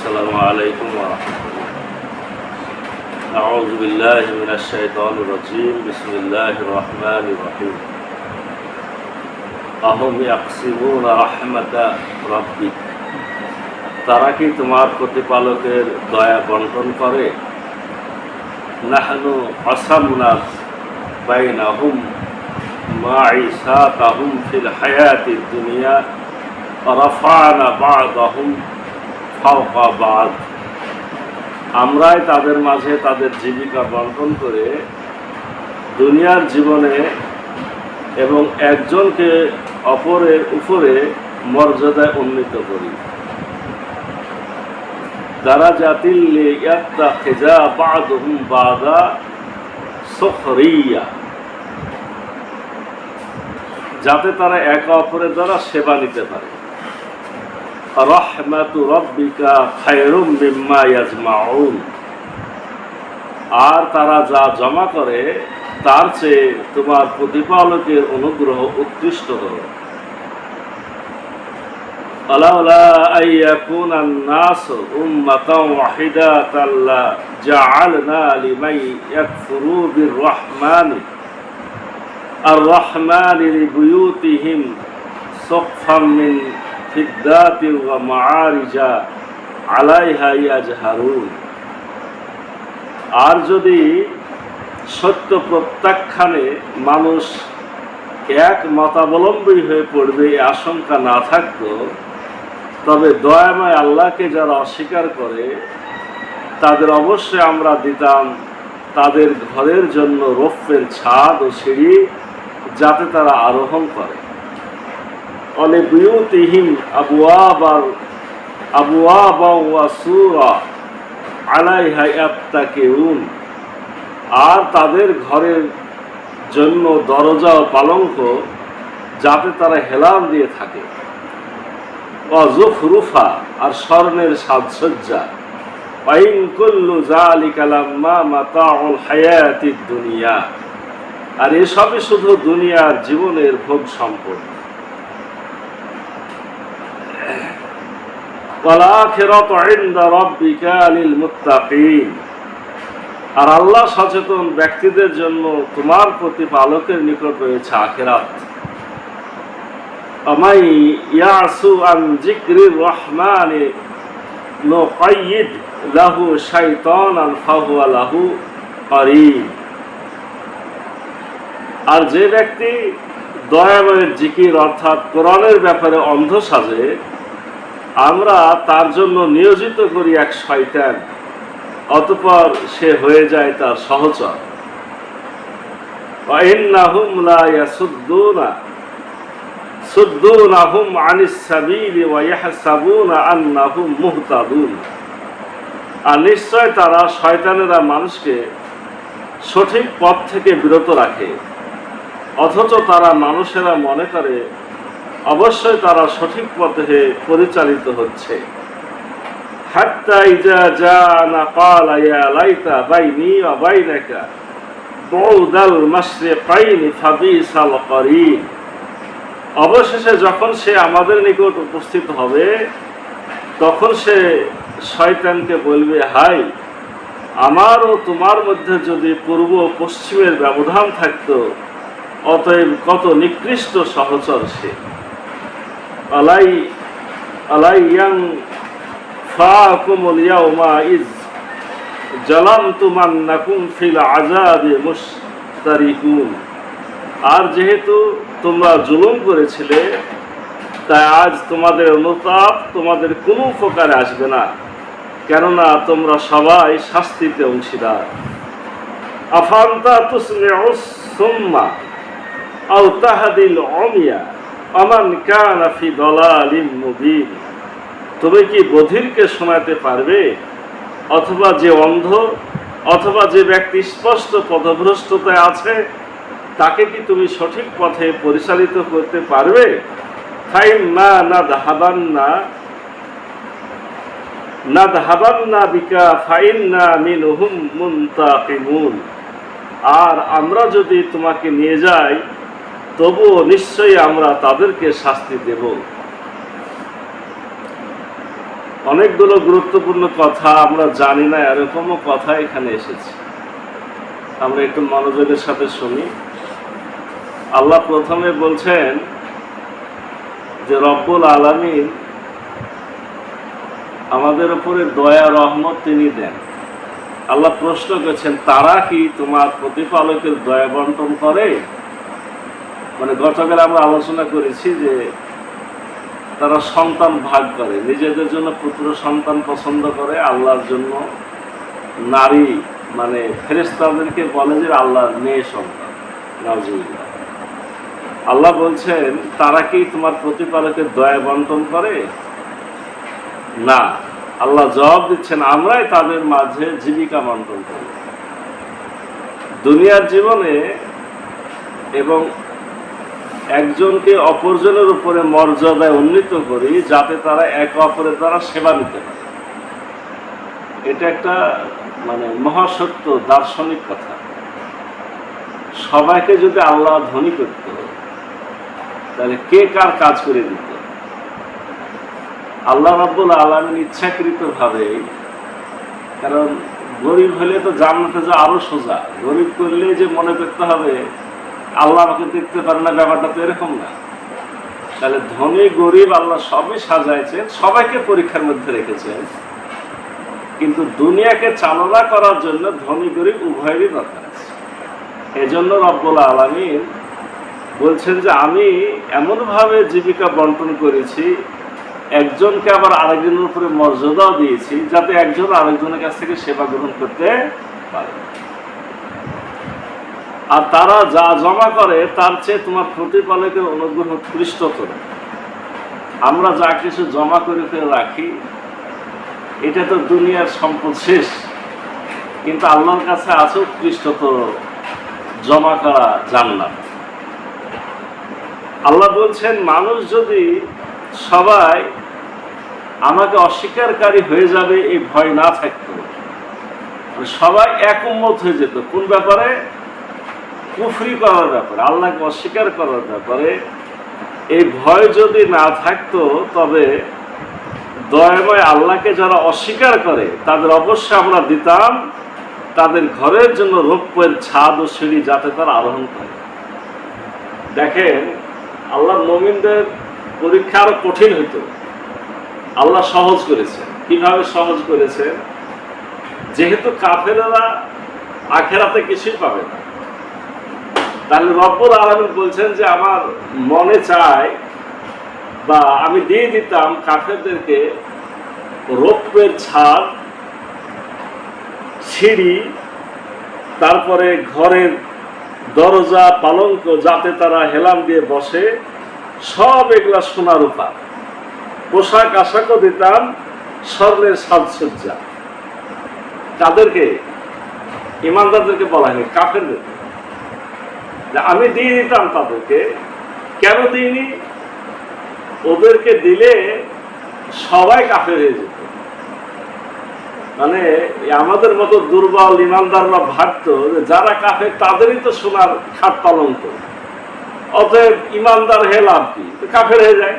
السلام عليكم ورحمة الله. أعوذ بالله من الشيطان الرجيم. بسم الله الرحمن الرحيم. أهم يقسمون رحمة ربك. তারা কি তোমার প্রতিপালকের দয়া বন্টন করে? নাহনু قسمنا بينهم معيشتهم في الحياة الدنيا ورفعنا بعضهم فوق بعض. আমরাই তাদের মাঝে তাদের জীবিকা বন্টন করে দুনিয়ার জীবনে এবং একজনকে অপরের উপরে মর্যাদায় উন্নীত করি। দারাজাতিল লিয়াত্তাখিযা বা'দুহুম বা'দা সুখরিয়া, যাতে তারা একে অপরের দ্বারা সেবা নিতে পারে। রাহমাতু রাব্বিকা খায়রুম মিম্মা ইয়াজমাউন, আর তারা যা জমা করে তার চেয়ে তোমার প্রতিপালকের অনুগ্রহ উৎকৃষ্টতর। আলাউলা আইয়াকুনান নাসু উম্মাতান ওয়াহিদাতান লা জাআলনা লিমান ইয়াকফুরু বির-রাহমানি আর-রাহমানি লিবুয়ুতিহিম সাকফাম মিন ফিদ্দাতি ওয়া মাআরিজা আলাইহা ইয়াজহারুন। আর যদি সত্য প্রত্যাখ্যানে মানুষ এক মতাবলম্বী হয়ে পড়বে এই আশঙ্কা না থাকত, তবে দয়াময় আল্লাহকে যারা অস্বীকার করে তাদের অবশ্যই আমরা দিতাম তাদের ঘরের জন্য রৌপ্যের ছাদ ও সিঁড়ি, যাতে তারা আরোহণ করে। অলিবুয়ুতিহিম আবওয়াবা ওয়া সুরা আলাইহা ইয়াত্তাকিউন, আর তাদের ঘরের জন্য দরজা ও পালঙ্ক, যাতে তারা হেলাল দিয়ে থাকে। ওয়াজুখরুফা, আর স্বর্ণের সাজসজ্জা। ওয়াইন কুল্লু যালিকা লাম্মা মাতাউল হায়াতিদ দুনিয়া, আর এসবই শুধু দুনিয়ার জীবনের ভোগ সম্পদ। ওয়াল আখিরাতু ইনদা রাব্বিকা লিল মুত্তাকিন, আর আল্লাহ সচেতন ব্যক্তিদের জন্য তোমার প্রতিপালকের নিকট রয়েছে আখিরাত। আমাই ইয়াসু আন যিকরির রহমানি নুকাইয়িদ লাহু শাইতানান ফাহুয়া লাহু কারীন, আর যে ব্যক্তি দয়াময়ের জিকির অর্থাৎ কোরআনের ব্যাপারে অন্ধ সাজে, আমরা তার জন্য নিয়োজিত করি এক শয়তান, অতঃপর সে হয়ে যায় তার সহচর। ওয়াইন্নাহুম লা ইয়াসুদ্দুনাহুম আনিস সাবিলি ওয়া ইয়াহসাবুনা আন্নাহুম মুহতাদুন, আর নিশ্চয় তারা শয়তানেরা মানুষকে সঠিক পথ থেকে বিরত রাখে, অথচ তারা মানুষেরা মনে করে অবশ্যই তারা সঠিক পথে পরিচালিত হচ্ছে। হাত্তা ইজা জানা ক্বালা ইয়া লাইতা বাইনি ওয়া বাইনাকা বু'দাল মাশরিকাইনি ফাবিসাল করিন, অবশেষে যখন সে আমাদের নিকট উপস্থিত হবে তখন সে শয়তানকে বলবে, হাই, আমার ও তোমার মধ্যে যদি পূর্ব পশ্চিমের ব্যবধান থাকতো, অতএব কত নিকৃষ্ট সহচর সে। আলাইয়াং ফাকুমুল ইয়াউমা ইজ জালামতুম আন্নাকুম ফিল আযাবি মুশতারিকুন, আর যেহেতু তোমরা জুলুম করেছিলে, তাই আজ তোমাদের অনুতাপ তোমাদের কোনো উপকারে আসবে না, কেননা তোমরা সবাই শাস্তিতে অংশীদার। আফান্তা তুসমিউস সুম্মা আও তাহদিল উমিয়া আমান কানা ফি দালালিম মুবিন, তুমি কি বধিরকে শোনাতে পারবে, অথবা যে অন্ধ, অথবা যে ব্যক্তি স্পষ্ট পথভ্রষ্টতায় আছে, তাকে কি তুমি সঠিক পথে পরিচালিত করতে পারবে? ফাইম্মা নাযহাবান্না বিকা ফাইন্না মিনহুম মুনতাকিমুন, আর আমরা যদি তোমাকে নিয়ে যাই তবুও নিশ্চয়ই আমরা তাদেরকে শাস্তি দেব। অনেকগুলো গুরুত্বপূর্ণ কথা আমরা জানি না এরকমও কথা এখানে এসেছে। আমরা একটু মনোযোগের সাথে শুনি। আল্লাহ প্রথমে বলছেন যে রব্বুল আলামিন আমাদের উপরে দয়া রহমত তিনি দেন। আল্লাহ প্রশ্ন করছেন, তারা কি তোমার প্রতিপালকের দয়া বন্টন করে? মানে গতকাল আমরা আলোচনা করেছি যে তারা সন্তান ভাগ করে, নিজেদের জন্য পুত্র সন্তান পছন্দ করে, আল্লাহর জন্য নারী মানে ফেরেশতাদেরকে বলে যে আল্লাহর মেয়ে সন্তান। নাউজুবিল্লাহ। আল্লাহ বলছেন, তারা কি তোমার প্রতিপালকের দয়া বন্টন করে? না। আল্লাহ জবাব দিচ্ছেন, আমরাই তাদের মাঝে জীবিকা বন্টন করি। দুনিয়ার জীবনে এবং একজনকে অপরজনের উপরে মর্যাদায় উন্নীত করি যাতে তারা একে অপরের দ্বারা সেবা নিতে পারে। এটা একটা মানে মহাসত্য দার্শনিক কথা। সবাইকে যদি আল্লাহ ধনী করত তাহলে কে কার কাজ করে দিত? আল্লাহ রাব্বুল আলামিন ইচ্ছাকৃতভাবে, কারণ গরিব হলে তো জান্নাতে যাওয়া আরো সোজা। গরিব করলে যে মনে করতে হবে আল্লাহ আমাকে দেখতে পারে না, ব্যাপারটা তো এরকম না। তাহলে ধনী গরিব আল্লাহ সবই সাজাইছেন, সবাইকে পরীক্ষার মধ্যে রেখেছেন। কিন্তু দুনিয়াকে চালনা করার জন্য ধনী গরিব উভয়েরই দরকার আছে। এজন্য রব্বুল আলামিন বলছেন যে আমি এমনভাবে জীবিকা বন্টন করেছি, একজনকে আবার আরেকজনের উপরে মর্যাদাও দিয়েছি যাতে একজন আরেকজনের কাছ থেকে সেবা গ্রহণ করতে পারে। আর তারা যা জমা করে তার চেয়ে তোমার প্রতিপালকের অনুগ্রহ উৎকৃষ্টতর। আমরা যা কিছু জমা করে রাখি এটা তো দুনিয়ার সম্পদ শেষ, কিন্তু আল্লাহর কাছে আছে উৎকৃষ্টতর জমা করা জান্নাত। আল্লাহ বলছেন, মানুষ যদি সবাই আমাকে অস্বীকারী হয়ে যাবে এই ভয় না থাকতো, সবাই এক উম্মত হয়ে যেত। কোন ব্যাপারে? কুফরি করার ব্যাপারে, আল্লাহকে অস্বীকার করার ব্যাপারে। এই ভয় যদি না থাকতো তবে দয়াময় আল্লাহকে যারা অস্বীকার করে তাদের অবশ্যই আমরা দিতাম তাদের ঘরের জন্য রৌপ্যের ছাদ ও সিঁড়ি যাতে তারা আরোহণ করে। দেখেন, আল্লাহ মুমিনদের পরীক্ষা আরো কঠিন হইতো, আল্লাহ সহজ করেছে। কিভাবে সহজ করেছে? যেহেতু কাফেররা আখেরাতে কিছুই পাবে না, তাহলে রব্বুল আলামিন বলছেন যে আমার মনে চায় বা আমি দিয়ে দিতাম কাফেরদেরকে রৌপ্যের ছাদ, সিঁড়ি, তারপরে ঘরের দরজা পালঙ্ক যাতে তারা হেলাম দিয়ে বসে, সব এগুলা সোনা রূপা। পোশাক আশাকও দিতাম স্বর্ণের সাজসজ্জা। তাদেরকে, ইমানদারদেরকে বলা হয়নি, কাফেরদেরকে আমি দিয়ে দিতাম তাদেরকে। কেন দিইনি? ওদেরকে দিলে সবাই কাফের হয়ে যেত। মানে আমাদের মতো দুর্বল ইমানদাররা ভাবতো যে যারা কাফের তাদেরই তো সোনার খাট পালঙ্ক, অতএব ইমানদার হয়ে লাভ কি, কাফের হয়ে যায়।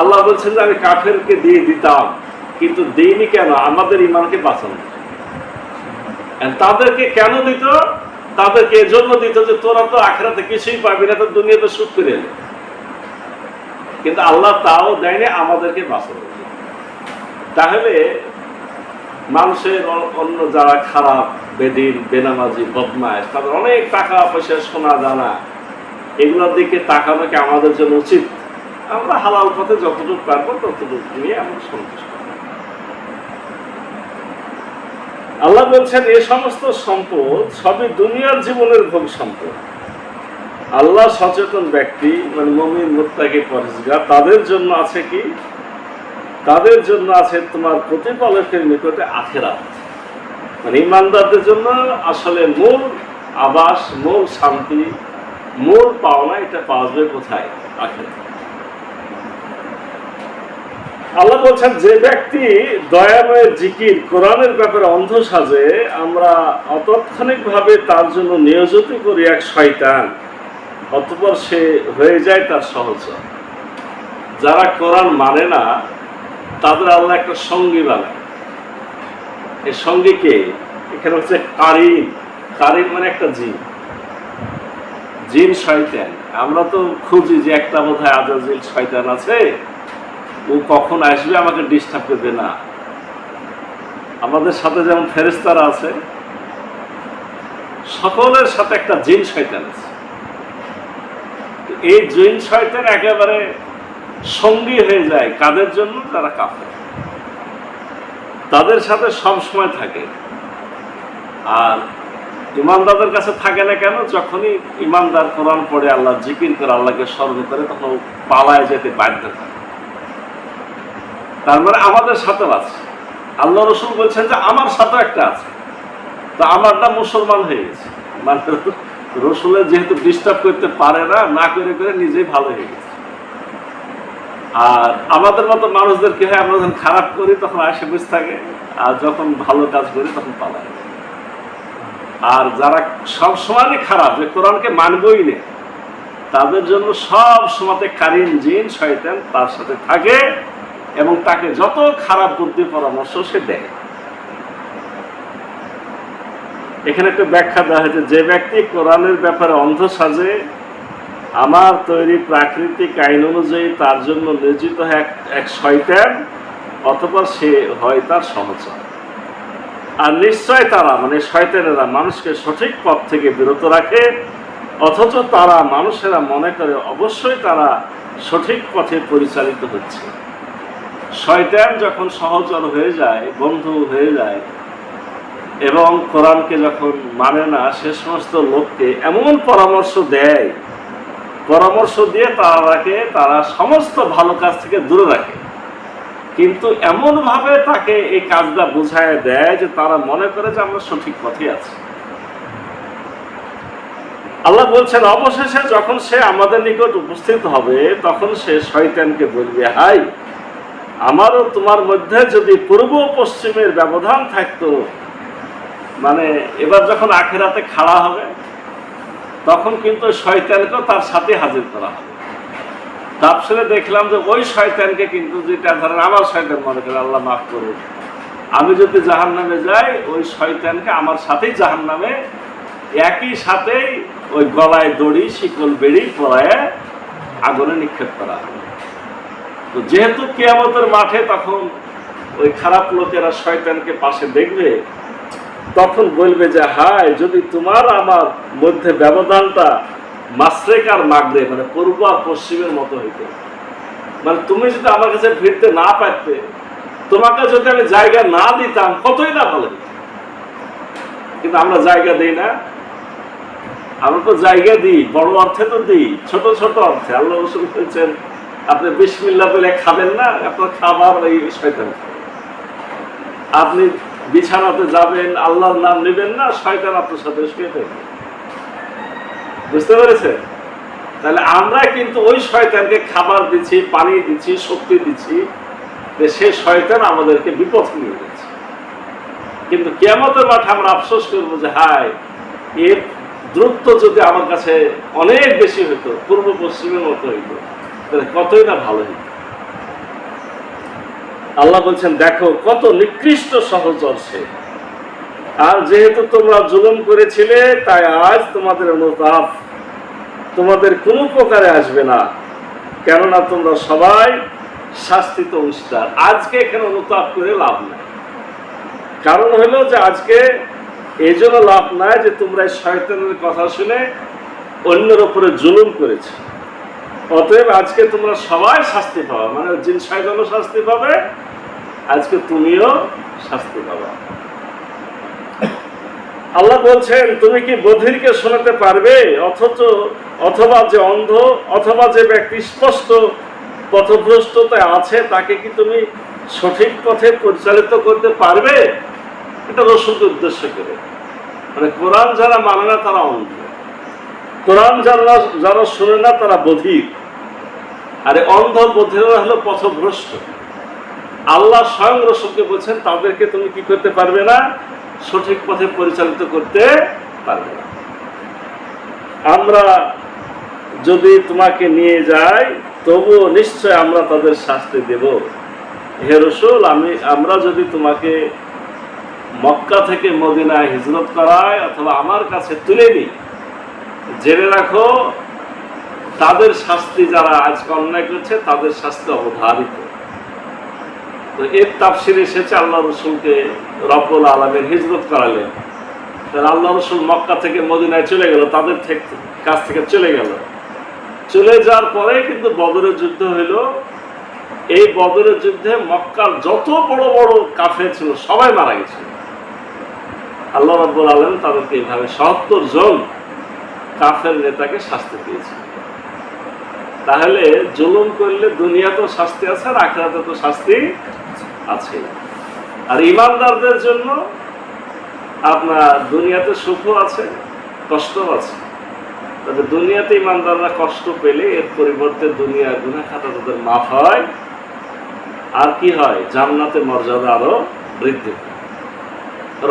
আল্লাহ বলছেন যে আমি কাফেরকে দিয়ে দিতাম, কিন্তু দিইনি কেন? আমাদের ইমানকে বাঁচানো। তাদেরকে কেন দিত? তাদেরকে এজন্য দিত যে তোরা তো আখিরাতে কিছুই পাবি না, তো দুনিয়াতে সুখ করে এলে। কিন্তু আল্লাহ তাও দেয়নি, আমাদেরকে বাঁচানো। তাহলে মানুষের অন্য যারা খারাপ, বেদিন, বেনামাজি, বদমাশ, তাদের অনেক টাকা পয়সা, সোনা দানা, এগুলোর দিকে তাকানোকে আমাদের জন্য উচিত। আমরা হালাল পথে যতটুকু পারবো ততটুকু নিয়ে আমরা সন্তুষ্ট। আল্লাহ বলছেন এই সমস্ত সম্পদ সবই দুনিয়ার জীবনের ভোগ সম্পদ। আল্লাহ সচেতন ব্যক্তি মানে মুমিন, মুত্তাকি, পরহেজগার তাদের জন্য আছে কি? তাদের জন্য আছে তোমার প্রতিপালকের নিকটে আখিরাত। মানে ইমানদারদের জন্য আসলে মূল আবাস, মূল শান্তি, মূল পাওনা এটা পাওয়া যাবে কোথায়? আখিরাত। আল্লাহ বলছেন যে ব্যক্তি দয়াময়ের জিকির কোরআনের ব্যাপারে অন্ধ সাজে, আমরা অতৎক্ষণিকভাবে তার জন্য নিয়োজিত করি এক শয়তান, অতঃপর সে হয়ে যায় তার সহচর। যারা কোরআন মানে না তাদের আল্লাহ একটা সঙ্গী বানায়। এই সঙ্গীকে এখানে হচ্ছে কারিন। কারিন মানে একটা জিন, জিন শয়তান। আমরা তো খুঁজি যে একটা বোধহয় আজাজিল শয়তান আছে, ও কখন আসবে আমাকে ডিস্টার্ব করবে না। আমাদের সাথে যেমন ফেরেশতারা আছে, সকলের সাথে একটা জিন শয়তান আছে। এই জিন শয়তান একেবারে সঙ্গী হয়ে যায় কাদের জন্য? যারা কাফের, তাদের সাথে সব সময় থাকে। আর ইমানদারদের কাছে থাকে না কেন? যখনই ইমানদার কোরআন পড়ে, আল্লাহ জিকির করে, আল্লাহকে স্মরণ করে, তখন পালায় যেতে বাধ্য হয়। তার মানে আমাদের সাথে আছে। আল্লাহ রসুল বলছেন যে আমার সাথে একটা আছে, তো আমারটা মুসলমান হয়ে গেছে। মানে রসুলের যেহেতু ডিস্টার্ব করতে পারে না, না করে করে নিজেই ভালো হয়ে গেছে। আর আমাদের মতো মানুষদের কি হয়, আমরা যখন খারাপ করি তখন আসে বসে থাকে, আর যখন ভালো কাজ করি তখন পালায়। আর যারা সব সময় খারাপ, যে কোরআনকে মানবই না, তাদের জন্য সব সময়তে কারিন জিন শয়তান তার সাথে থাকে এবং তাকে যত খারাপ বুদ্ধি পরামর্শ সে দেয়। এখানে একটা ব্যাখ্যা দেওয়া হয়েছে, যে ব্যক্তি কোরআনের ব্যাপারে অন্ধ সাজে, আমার তৈরি প্রাকৃতিক আইন অনুযায়ী তার জন্য নিয়োজিত এক শয়তান, অথবা সে হয় তার সহচর। আর নিশ্চয় তারা মানে শয়তানেরা মানুষকে সঠিক পথ থেকে বিরত রাখে, অথচ তারা মানুষেরা মনে করে অবশ্যই তারা সঠিক পথে পরিচালিত হচ্ছে। শয়তান যখন সহচর হয়ে যায়, বন্ধু হয়ে যায়, এবং কোরআনকে যখন মানে না, সে সমস্ত লোককে এমন পরামর্শ দেয়, পরামর্শ দিয়ে তারা সমস্ত ভালো কাজ থেকে দূরে রাখে, কিন্তু এমনভাবে তাকে এই কাজটা বুঝায় দেয় যে তারা মনে করে যে আমরা সঠিক পথে আছি। আল্লাহ বলছেন, অবশেষে যখন সে আমাদের নিকট উপস্থিত হবে, তখন সে শয়তানকে বলবে, হাই, আমারও তোমার মধ্যে যদি পূর্ব পশ্চিমের ব্যবধান থাকতো। মানে এবার যখন আখিরাতে খাড়া হবে, তখন কিন্তু শয়তানকেও তার সাথে হাজির করা হবে। তাফসীরে দেখলাম যে ওই শয়তানকে কিন্তু, যেটা ধরেন আমার শয়তান মনে করে, আল্লাহ মাফ করুন, আমি যদি জাহান্নামে যাই, ওই শয়তানকে আমার সাথেই জাহান্নামে একই সাথেই ওই গলায় দড়ি শিকল বেড়ি পরায় আগুনে নিক্ষেপ করা হবে। তো যেহেতু কিয়ামতের মাঠে তখন ওই খারাপ লোকেরা শয়তানকে পাশে দেখবে, তখন বলবে যে হায়, যদি তোমার আমার মধ্যে ব্যবধানটা মাশরিক আর মাগরিব মানে পূর্ব আর পশ্চিমের মতো হইতো, মানে তুমি যদি আমার কাছে ফিরতে না পারতে, তোমাকে যদি আমি জায়গা না দিতাম, কতই না ভালো হতো। কিন্তু আমরা জায়গা দিই না। আমরা তো জায়গা দিই, বড় অর্থে তো দিই, ছোট ছোট অর্থে। আল্লাহ রাসূল বলেছেন, আপনি বিসমিল্লাহ বলে খাবেন না, আপনার খাবার এই শয়তান খাবে। আপনি বিছানাতে যাবেন, আল্লাহর নাম নেবেন না, শয়তান আপনার সাথে শুয়ে থাকবে। বুঝতে পেরেছেন? তাহলে আমরা কিন্তু ওই শয়তানকে খাবার দিচ্ছি, পানি দিচ্ছি, শক্তি দিচ্ছি, যে সে শয়তান আমাদেরকে বিপদ নিয়ে যাচ্ছে। কিন্তু কিয়ামতের মাঠে আমরা আফসোস করবো যে হায়, এর দ্রুত যদি আমার কাছে অনেক বেশি হতো, পূর্ব পশ্চিমের মতো হইতো, তাহলে কতই না ভালো হইত। আল্লাহ বলছেন, দেখো কত নিকৃষ্ট সহচর সে। আর যেহেতু তোমরা জুলুম করেছিলে, তাই আজ তোমাদের অনুতাপ তোমাদের কোনো প্রকারে আসবে না, কেননা তোমরা সবাই শাস্তিত অংশীদার। আজকে এখানে অনুতাপ করে লাভ নাই। কারণ হলো যে আজকে এই জন্য লাভ নাই যে তোমরা শয়তানের কথা শুনে অন্যের উপরে জুলুম করেছো। অতএব আজকে তোমরা সবাই শাস্তি পাবে, মানে জিন শয়তানও শাস্তি পাবে, আজকে তুমিও শাস্তি পাবে। আল্লাহ বলছেন, তুমি কি বধিরকে শোনাতে পারবে? অথবা যে অন্ধ, অথবা যে ব্যক্তি স্পষ্ট পথভ্রষ্টতায় আছে, তাকে কি তুমি সঠিক পথে পরিচালিত করতে পারবে? এটা রাসূলকে উদ্দেশ্য করে, মানে কোরআন যারা মানে না তারা অন্ধ, কোরআন যারা শুনে না তারা বধির, আর অন্ধ বধিররা হলো পথভ্রষ্ট। আল্লাহ স্বয়ং রাসূলকে বলছেন, তাদেরকে তুমি কি করতে পারবে না? সঠিক পথে পরিচালিত করতে পারবে না। আমরা যদি তোমাকে নিয়ে যাই, তবুও নিশ্চয় আমরা তাদের শাস্তি দেব। হে রাসূল, আমরা যদি তোমাকে মক্কা থেকে মদিনায় হিজরত করায় অথবা আমার কাছে তুলে নিই, জেনে রাখো তাদের শাস্তি, যারা আজকে অন্যায় করছে তাদের শাস্তি অবধারিত। তো এর তাফসীর এসেছে আল্লাহ রসুলকে রব্বুল আলামিন হিজরত করালেন। তাহলে আল্লাহ রসুল মক্কা থেকে মদিনায় চলে গেল, তাদের কাছ থেকে চলে গেল। চলে যাওয়ার পরে কিন্তু বদরের যুদ্ধ হইল। এই বদরের যুদ্ধে মক্কার যত বড় বড় কাফের ছিল সবাই মারা গেছিল। আল্লাহ রাব্বুল আলামিন তাদেরকে এইভাবে ৭০ জন কাফের নেতাকে শাস্তি দিয়েছে। তাহলে জুলুম করলে দুনিয়াতেও শাস্তি আছে আর আখিরাতে তো শাস্তি আছে। আর ঈমানদারদের জন্য আপনার দুনিয়াতে সুখও আছে, কষ্টও আছে। তবে দুনিয়াতে ঈমানদাররা কষ্ট পেলে এর পরিবর্তে দুনিয়ার গুনাহ খাতা তাদের মাফ হয়, আর কি হয়, জান্নাতে মর্যাদা আরো বৃদ্ধি পায়।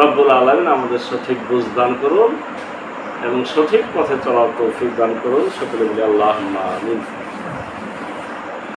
রব্বুল আলামিন আমাদের সঠিক বুঝ দান করুন এবং সঠিক পথে চলার তৌফিক দান করুন। সকলে বলি আল্লাহুম্মা আমিন।